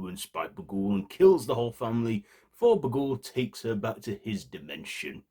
influenced by Bagul and kills the whole family before Bagul takes her back to his dimension.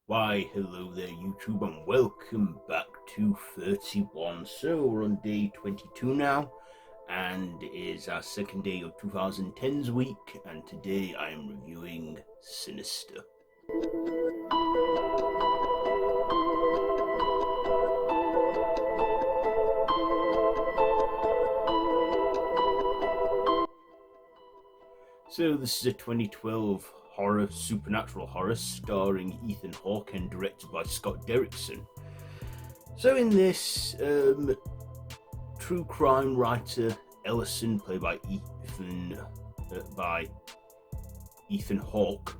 Why, hello there YouTube and welcome back to 31. So we're on day 22 now, and it is our second day of 2010's week, and today I am reviewing Sinister. So this is a 2012 horror, supernatural horror, starring Ethan Hawke and directed by Scott Derrickson. So in this, true crime writer Ellison, played by Ethan Hawke,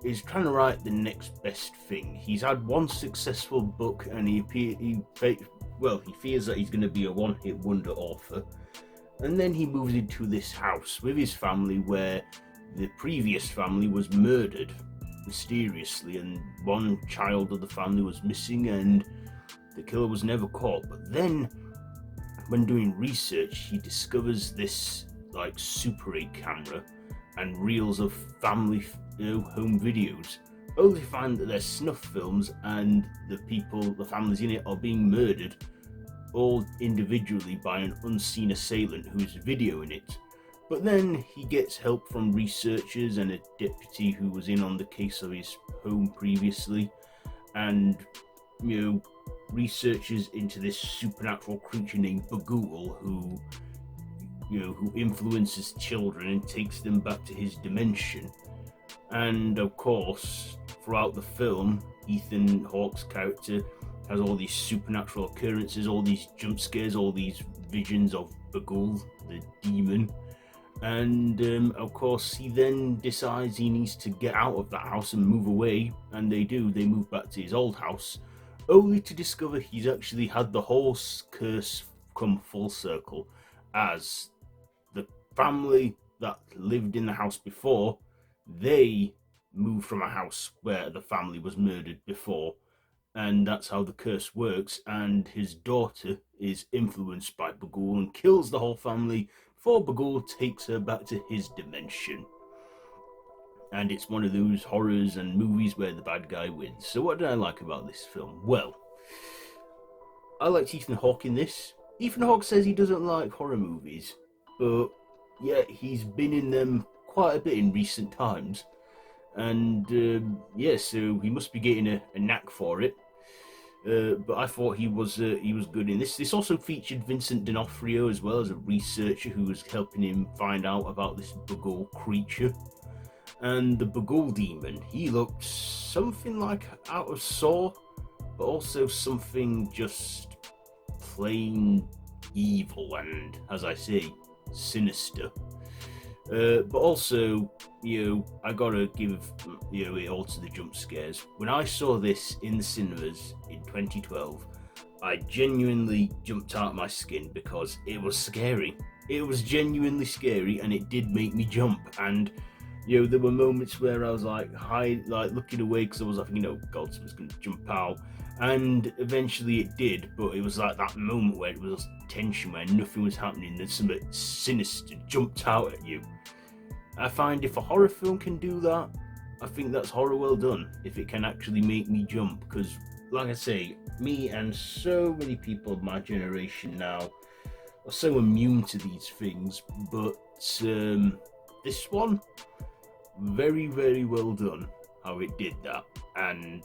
is trying to write the next best thing. He's had one successful book, and he fears that he's going to be a one-hit wonder author. And then he moves into this house with his family where the previous family was murdered mysteriously, and one child of the family was missing and the killer was never caught. But then when doing research, he discovers this like Super 8 camera and reels of family home videos, only to find that they're snuff films and the families in it are being murdered, all individually by an unseen assailant who's videoing it. But then he gets help from researchers and a deputy who was in on the case of his home previously, and researchers into this supernatural creature named Bagul who influences children and takes them back to his dimension. And of course, throughout the film, Ethan Hawke's character has all these supernatural occurrences, all these jump scares, all these visions of Bagul, the demon. And of course, he then decides he needs to get out of that house and move away, and they do. They move back to his old house, only to discover he's actually had the whole curse come full circle, as the family that lived in the house before, they moved from a house where the family was murdered before. And that's how the curse works, and his daughter is influenced by Bagul and kills the whole family before Bagul takes her back to his dimension. And it's one of those horrors and movies where the bad guy wins. So what did I like about this film? Well, I liked Ethan Hawke in this. Ethan Hawke says he doesn't like horror movies, but yeah, he's been in them quite a bit in recent times. And so he must be getting a knack for it. But I thought he was good in this. This also featured Vincent D'Onofrio as well as a researcher who was helping him find out about this Bagul creature. And the Bagul demon, he looked something like out of Saw, but also something just plain evil and, as I say, sinister. But also, I gotta give, it all to the jump scares. When I saw this in the cinemas in 2012, I genuinely jumped out of my skin because it was scary. It was genuinely scary, and it did make me jump. And, there were moments where I was looking away because I was like, God, someone's gonna jump out. And eventually it did, but it was like that moment where it was tension, where nothing was happening, then something sinister jumped out at you. I find if a horror film can do that, I think that's horror well done, if it can actually make me jump, because like I say, me and so many people of my generation now are so immune to these things, but this one, very, very well done how it did that, and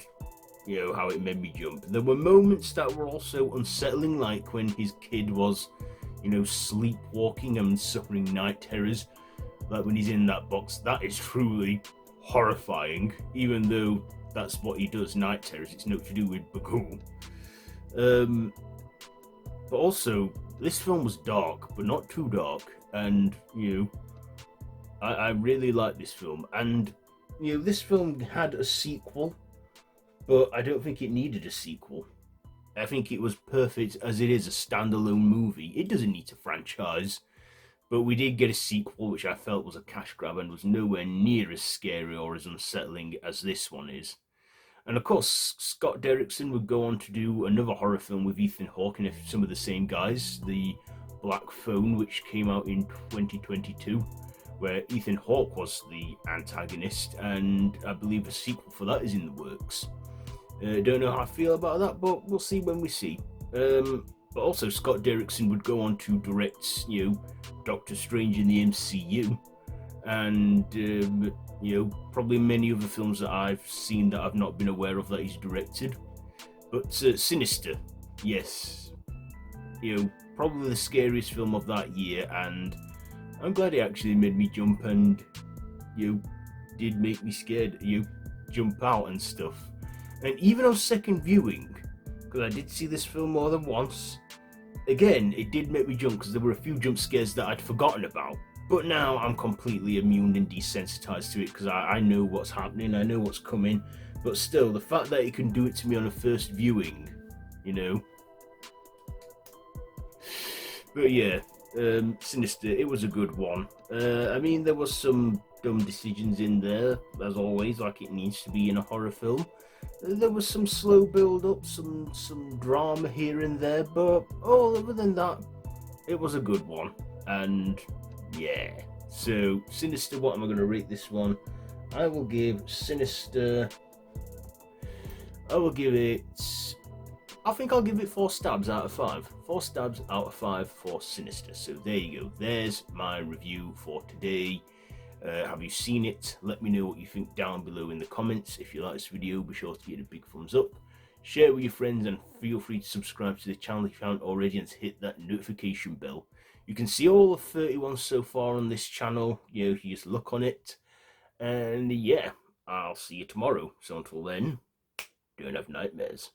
how it made me jump. There were moments that were also unsettling, like when his kid was, sleepwalking and suffering night terrors, like when he's in that box. That is truly horrifying, even though that's what he does, night terrors. It's not to do with Bagul. But also, this film was dark, but not too dark, and I really like this film. And this film had a sequel, but I don't think it needed a sequel. I think it was perfect as it is a standalone movie. It doesn't need to franchise, but we did get a sequel, which I felt was a cash grab and was nowhere near as scary or as unsettling as this one is. And of course, Scott Derrickson would go on to do another horror film with Ethan Hawke and some of the same guys, The Black Phone, which came out in 2022, where Ethan Hawke was the antagonist, and I believe a sequel for that is in the works. Don't know how I feel about that, but we'll see when we see. But also, Scott Derrickson would go on to direct, Doctor Strange in the MCU, and probably many other films that I've seen that I've not been aware of that he's directed. But Sinister, yes, probably the scariest film of that year, and I'm glad it actually made me jump and did make me scared. Jump out and stuff. And even on second viewing, because I did see this film more than once, again, it did make me jump because there were a few jump scares that I'd forgotten about. But now I'm completely immune and desensitized to it because I know what's happening, I know what's coming. But still, the fact that it can do it to me on a first viewing, But yeah, Sinister, it was a good one. I mean, there was some dumb decisions in there, as always, like it needs to be in a horror film. There was some slow build up, some drama here and there, but other than that, it was a good one. And yeah, so Sinister, what am I going to rate this one? I will give Sinister, I think I'll give it 4 stabs out of 5. 4 stabs out of 5 for Sinister. So there you go. There's my review for today. Have you seen it? Let me know what you think down below in the comments. If you like this video, be sure to give it a big thumbs up. Share it with your friends and feel free to subscribe to the channel if you haven't already and to hit that notification bell. You can see all the 31 so far on this channel. You just look on it. And yeah, I'll see you tomorrow. So until then, don't have nightmares.